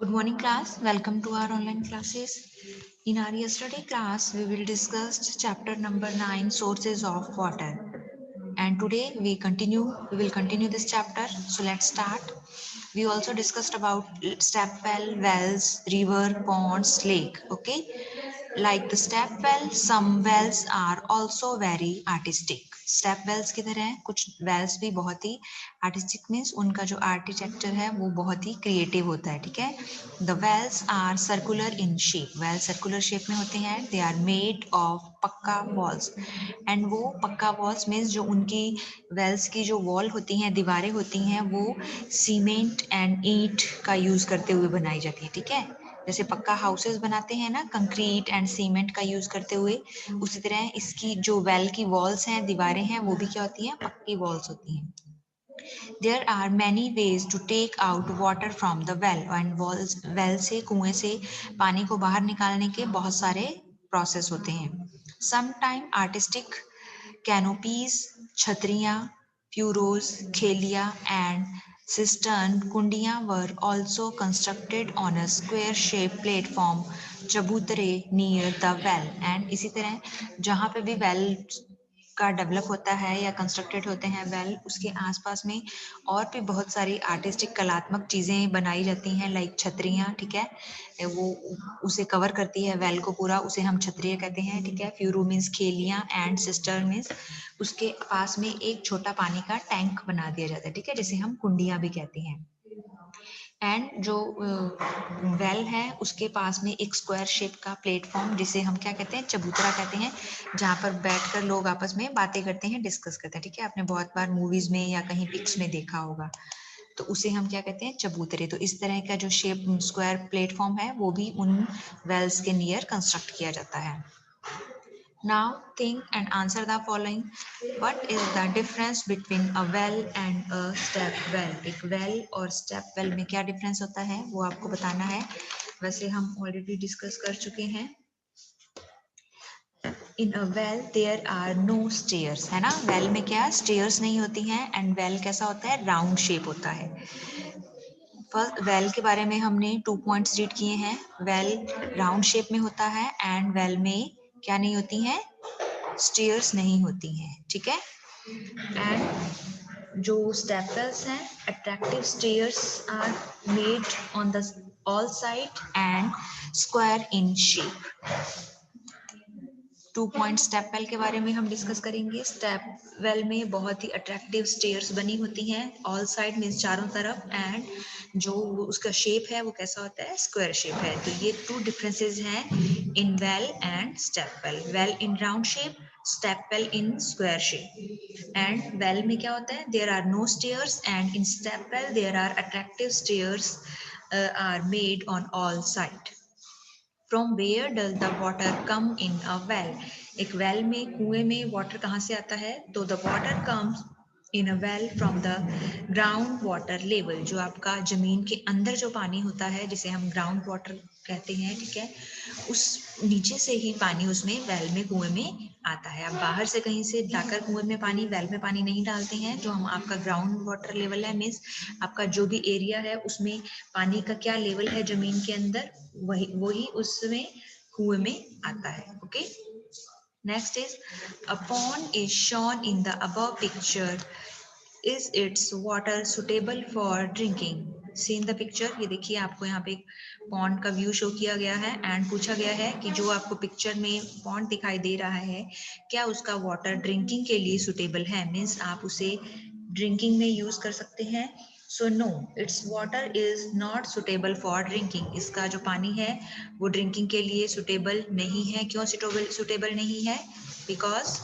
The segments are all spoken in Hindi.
Good morning class, welcome to our online classes. In our yesterday class, we will discuss chapter number 9 sources of water. And today we will continue this chapter. So let's start. We also discussed about step well, wells, river, ponds, lake. Okay. Like the step well, some wells are also very artistic. Step wells की तरह है, कुछ वेल्स भी बहुत ही आर्टिस्टिक मीन्स उनका जो आर्किटेक्चर है वो बहुत ही क्रिएटिव होता है. ठीक है. The wells are circular in shape. Well circular shape में होते हैं. They are made of pucca walls. And वो पक्का वॉल्स मीन्स जो उनकी वेल्स की जो वॉल होती हैं, दीवारें होती हैं, वो सीमेंट एंड ईंट का यूज करते हुए बनाई जाती है. ठीक है. जैसे पक्का हाउसेस बनाते हैं ना कंक्रीट एंड सीमेंट का यूज करते हुए, उसी तरह इसकी जो वेल की वॉल्स हैं, दीवारें हैं, वो भी क्या होती हैं, पक्की वॉल्स होती हैं. There are many ways to take out water from the well. And well से, कुएं से पानी को बाहर निकालने के बहुत सारे प्रोसेस होते हैं. सम टाइम आर्टिस्टिक कैनोपीज, छतरियां, प्यूरोज, खेलिया एंड सिस्टर्न कुंडियां were also constructed on a square shape platform चबूतरे नियर द वेल. एंड इसी तरह जहाँ पे भी वेल का डेवलप होता है या कंस्ट्रक्टेड होते हैं वेल, उसके आसपास में और भी बहुत सारी आर्टिस्टिक कलात्मक चीज़ें बनाई जाती हैं, लाइक छतरियाँ. ठीक है. वो उसे कवर करती है वेल को पूरा, उसे हम छतरियाँ कहते हैं. ठीक है. फ्यूरो मीन्स खेलियाँ एंड सिस्टर मीन्स उसके पास में एक छोटा पानी का टैंक बना दिया जाता है. ठीक है. जिसे हम कुंडियाँ भी कहते हैं. एंड जो वेल है उसके पास में एक स्क्वायर शेप का प्लेटफॉर्म, जिसे हम क्या कहते हैं, चबूतरा कहते हैं, जहाँ पर बैठकर लोग आपस में बातें करते हैं, डिस्कस करते हैं. ठीक है. आपने बहुत बार मूवीज में या कहीं पिक्स में देखा होगा. तो उसे हम क्या कहते हैं, चबूतरे. तो इस तरह का जो शेप स्क्वायर प्लेटफॉर्म है वो भी उन वेल्स के नियर कंस्ट्रक्ट किया जाता है. Now think and answer the following. What is the difference between a well and a step well? एक well और step well में क्या difference होता है वो आपको बताना है. वैसे हम already discuss कर चुके हैं. In a well there are no stairs, है ना. well में क्या stairs नहीं होती हैं. and well कैसा होता है, round shape होता है. फर्स्ट वेल के बारे में हमने 2 पॉइंट्स रीड किए हैं. वेल राउंड शेप में होता है एंड वेल में क्या नहीं होती हैं, स्टेयर्स नहीं होती हैं. ठीक है. एंड जो स्टेपल्स हैं, attractive stairs are made on the all side and square in shape. 2 point step well के बारे में हम डिस्कस करेंगे. स्टेप वेल में बहुत ही अट्रैक्टिव स्टेयर्स बनी होती हैं ऑल साइड मीन्स चारों तरफ. एंड जो उसका शेप है वो कैसा होता है, स्क्वायर शेप है. तो ये 2 डिफरेंसेस हैं in well and step well. Well in round shape, step well in square shape. And well में क्या होता है, there are no stairs and in step well there are attractive stairs are made on all side. From where does the water come in a well. एक वेल में, कुएं में वाटर कहाँ से आता है, तो the water comes in a well from the ground water level. जो आपका जमीन के अंदर जो पानी होता है जिसे हम ग्राउंड वाटर कहते हैं. ठीक है. उस नीचे से ही पानी उसमें वेल में, कुएं में आता है. आप बाहर से कहीं से लाकर कुएं में पानी, वेल में पानी नहीं डालते हैं. जो हम आपका ग्राउंड वाटर लेवल है मीन्स आपका जो भी एरिया है उसमें पानी का क्या लेवल है जमीन के अंदर, वही उसमें कुएं में आता है. Okay. Next is a pond is shown in the above picture. Is its water suitable for drinking? See in the picture. ये देखिए आपको यहाँ पे पॉन्ड का व्यू शो किया गया है एंड पूछा गया है कि जो आपको पिक्चर में पॉन्ड दिखाई दे रहा है, क्या उसका वाटर ड्रिंकिंग के लिए सुटेबल है, मीन्स आप उसे ड्रिंकिंग में यूज कर सकते हैं. So no, it's water is not suitable for drinking. इसका जो पानी है वो ड्रिंकिंग के लिए सुटेबल नहीं है. क्यों सुटेबल नहीं है, बिकॉज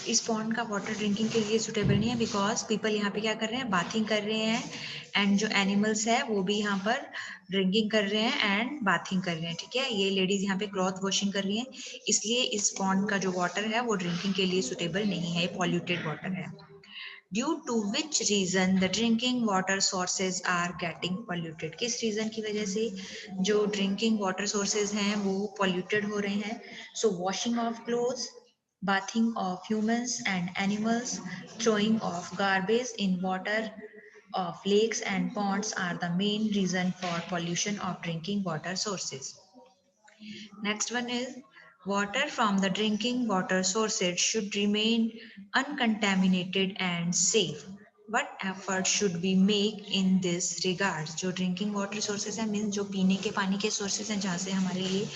इस पॉन्ड का वाटर ड्रिंकिंग के लिए सुटेबल नहीं है, बिकॉज पीपल यहाँ पे क्या कर रहे हैं, बाथिंग कर रहे हैं. एंड जो एनिमल्स है वो भी यहाँ पर ड्रिंकिंग कर रहे हैं एंड बाथिंग कर रहे हैं. ठीक है. ये लेडीज यहाँ पे क्लॉथ वॉशिंग कर रही हैं, इसलिए इस पॉन्ड का जो वाटर है वो ड्रिंकिंग के लिए सुटेबल नहीं है, पॉल्यूटेड वाटर है. Due to which reason the drinking water sources are getting polluted. किस रीजन की वजह से जो ड्रिंकिंग वाटर सोर्सेज हैं वो पॉल्यूटेड हो रहे हैं. So washing of clothes, bathing of humans and animals, throwing of garbage in water of lakes and ponds are the main reason for pollution of drinking water sources. Next one is water from the drinking water sources should remain uncontaminated and safe. What effort should we make in this regard? जो ड्रिंकिंग वाटर सोर्सेज है मीन्स जो पीने के पानी के सोर्सेज हैं जहाँ से हमारे लिए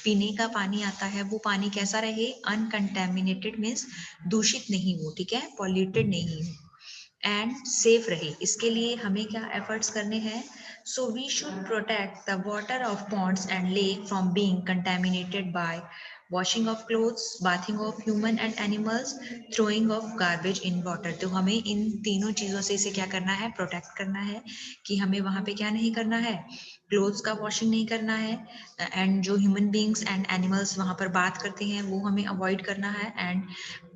पीने का पानी आता है वो पानी कैसा रहे अनकंटेमिनेटेड मीन्स दूषित नहीं हो ठीक है पॉल्यूटेड नहीं हो एंड सेफ रहे इसके लिए हमें क्या एफर्ट्स करने हैं so we should protect the water of ponds and lake from being contaminated by washing of clothes bathing of human and animals throwing of garbage in water तो हमें इन तीनों चीज़ों से इसे क्या करना है प्रोटेक्ट करना है कि हमें वहाँ पे क्या नहीं करना है क्लोथ्स का वॉशिंग नहीं करना है एंड जो ह्यूमन बींग्स एंड एनिमल्स वहाँ पर बात करते हैं वो हमें अवॉइड करना है एंड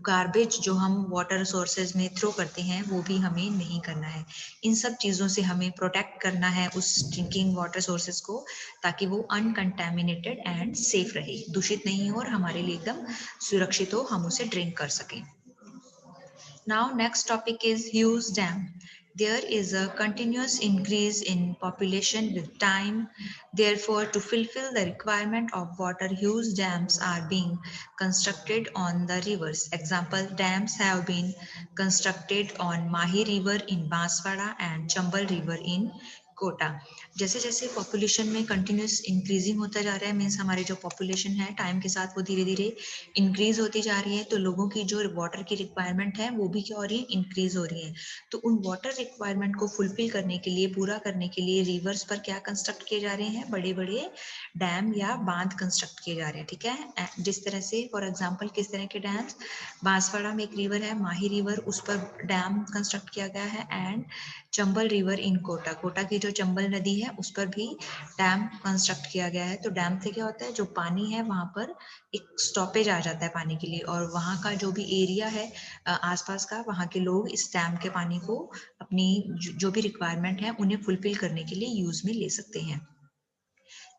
गार्बेज जो हम वाटर सोर्सेज में थ्रो करते हैं वो भी हमें नहीं करना है इन सब चीज़ों से हमें प्रोटेक्ट करना है उस ड्रिंकिंग वाटर सोर्सेज को ताकि वो अनकंटेमिनेटेड एंड सेफ रहे दूषित नहीं हो और हमारे लिए एकदम सुरक्षित हो हम उसे ड्रिंक कर सकें Now next topic is Hughes Dam. There is a continuous increase in population with time. Therefore, to fulfill the requirement of water, Hughes dams are being constructed on the rivers. Example, dams have been constructed on Mahi River in Banswara and Chambal River in Kota जैसे जैसे पॉपुलेशन में कंटिन्यूस इंक्रीजिंग होता जा रहा है मीन्स हमारी जो पॉपुलेशन है टाइम के साथ वो धीरे धीरे इंक्रीज होती जा रही है तो लोगों की जो वाटर की रिक्वायरमेंट है वो भी क्या हो रही है इंक्रीज हो रही है तो उन वाटर रिक्वायरमेंट को फुलफिल करने के लिए पूरा करने के लिए रिवर्स पर क्या कंस्ट्रक्ट किए जा रहे हैं बड़े बड़े डैम या बांध कंस्ट्रक्ट किए जा रहे हैं ठीक है जिस तरह से फॉर एग्जाम्पल किस तरह के डैम्स बांसवाड़ा में एक रिवर है माही रिवर उस पर डैम कंस्ट्रक्ट किया गया है and Chambal river in Kota Kota की जो चंबल नदी है उस पर भी डैम कंस्ट्रक्ट किया गया है तो डैम से क्या होता है जो पानी है वहां पर एक स्टॉपेज आ जाता है पानी के लिए और वहाँ का जो भी एरिया है आसपास का वहाँ के लोग इस डैम के पानी को अपनी जो भी रिक्वायरमेंट है उन्हें फुलफिल करने के लिए यूज में ले सकते हैं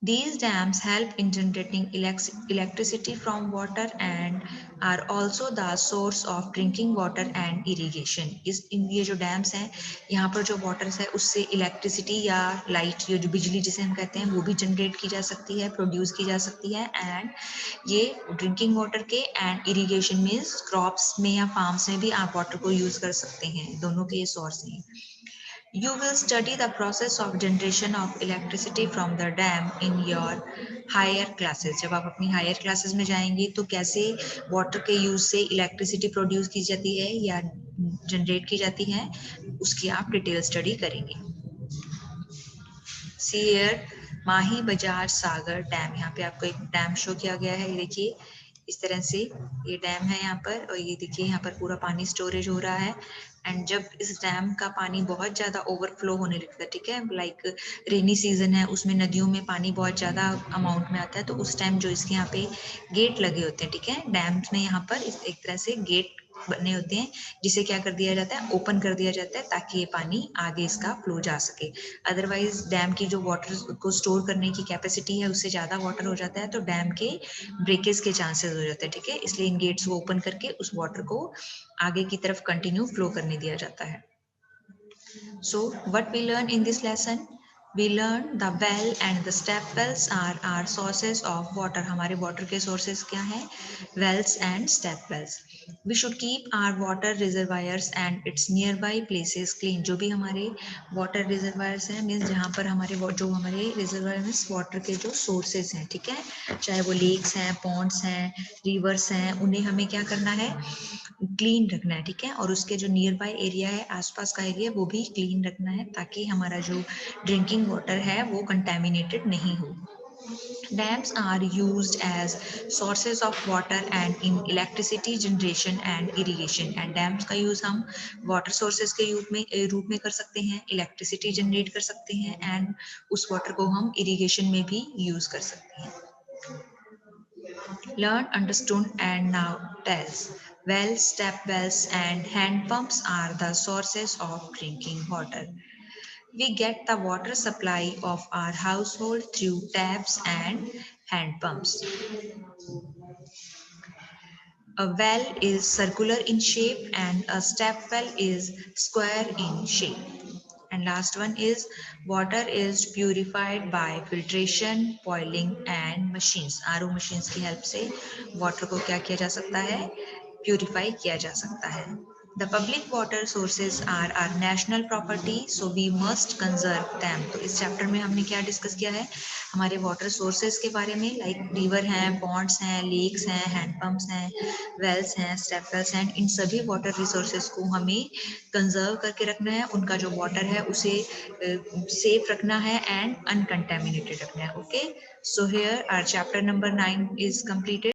These dams help in generating electricity from water and are also the source of drinking water and irrigation. इस ये जो डैम्स हैं यहाँ पर जो वाटर्स है उससे इलेक्ट्रिसिटी या लाइट ये जो बिजली जिसे हम कहते हैं वो भी जनरेट की जा सकती है प्रोड्यूस की जा सकती है एंड ये ड्रिंकिंग वाटर के एंड इरिगेशन मीन्स क्रॉप्स में या फार्म्स में भी आप वाटर को यूज कर सकते हैं दोनों के ये सोर्स हैं You will study the process of generation of electricity from the dam in your higher classes. जब आप अपनी हायर क्लासेस में जाएंगे तो कैसे वाटर के यूज से इलेक्ट्रिसिटी प्रोड्यूस की जाती है या जनरेट की जाती है उसकी आप डिटेल स्टडी करेंगे सी एयर माही बजाज सागर डैम यहाँ पे आपको एक डैम शो किया गया है ये देखिए इस तरह से ये डैम है यहाँ पर और ये देखिए यहाँ पर पूरा पानी स्टोरेज हो रहा है एंड जब इस डैम का पानी बहुत ज्यादा ओवरफ्लो होने लगता है ठीक है लाइक रेनी सीजन है उसमें नदियों में पानी बहुत ज्यादा अमाउंट में आता है तो उस टाइम जो इसके यहाँ पे गेट लगे होते हैं ठीक है डैम्स में यहाँ पर इस एक तरह से गेट बने होते हैं जिसे क्या कर दिया जाता है ओपन कर दिया जाता है ताकि ये पानी आगे इसका फ्लो जा सके अदरवाइज डैम की जो वाटर को स्टोर करने की कैपेसिटी है उससे ज्यादा वाटर हो जाता है तो डैम के ब्रेकेज के चांसेस हो जाते हैं ठीक है इसलिए इन गेट्स को ओपन करके उस वाटर को आगे की तरफ कंटिन्यू फ्लो करने दिया जाता है So, what we learn in this lesson? We learn the well and the step wells are our sources of water. हमारे water के sources क्या हैं? Wells and step wells. We should keep our water reservoirs and its nearby places clean. जो भी हमारे water reservoirs हैं, means जहाँ पर हमारे जो हमारे reservoir में water के जो sources हैं, ठीक है? चाहे वो lakes हैं, ponds हैं, rivers हैं, उन्हें हमें क्या करना है? क्लीन रखना है ठीक है और उसके जो नियर बाय एरिया है आसपास का एरिया वो भी क्लीन रखना है ताकि हमारा जो ड्रिंकिंग वाटर है वो कंटेमिनेटेड नहीं हो Dams are used as sources of water and in electricity generation and irrigation. And dams का use हम water sources के रूप में कर सकते हैं, electricity generate कर सकते हैं and उस water को हम irrigation में भी use कर सकते हैं. Learn, understood, and now tells. Wells, step wells, and hand pumps are the sources of drinking water. We get the water supply of our household through taps and hand pumps. A well is circular in shape and a step well is square in shape. And last one is water is purified by filtration, boiling and machines. RO machines की help से water को क्या किया जा सकता है? Purify किया जा सकता है. The public water sources are our national property, so we must conserve them. तो इस चैप्टर में हमने क्या डिस्कस किया है? हमारे वाटर सोर्सेज के बारे में, लाइक रिवर हैं, पॉन्ड्स हैं, लेक्स हैं, हैंडपम्प्स हैं, वेल्स हैं, स्टेप वेल्स हैं. इन सभी वाटर रिसोर्सेज को हमें कंजर्व करके रखना है. उनका जो वाटर है उसे सेफ रखना है एंड अनकंटेमिनेटेड रखना है. Okay, so here our chapter number 9 is completed.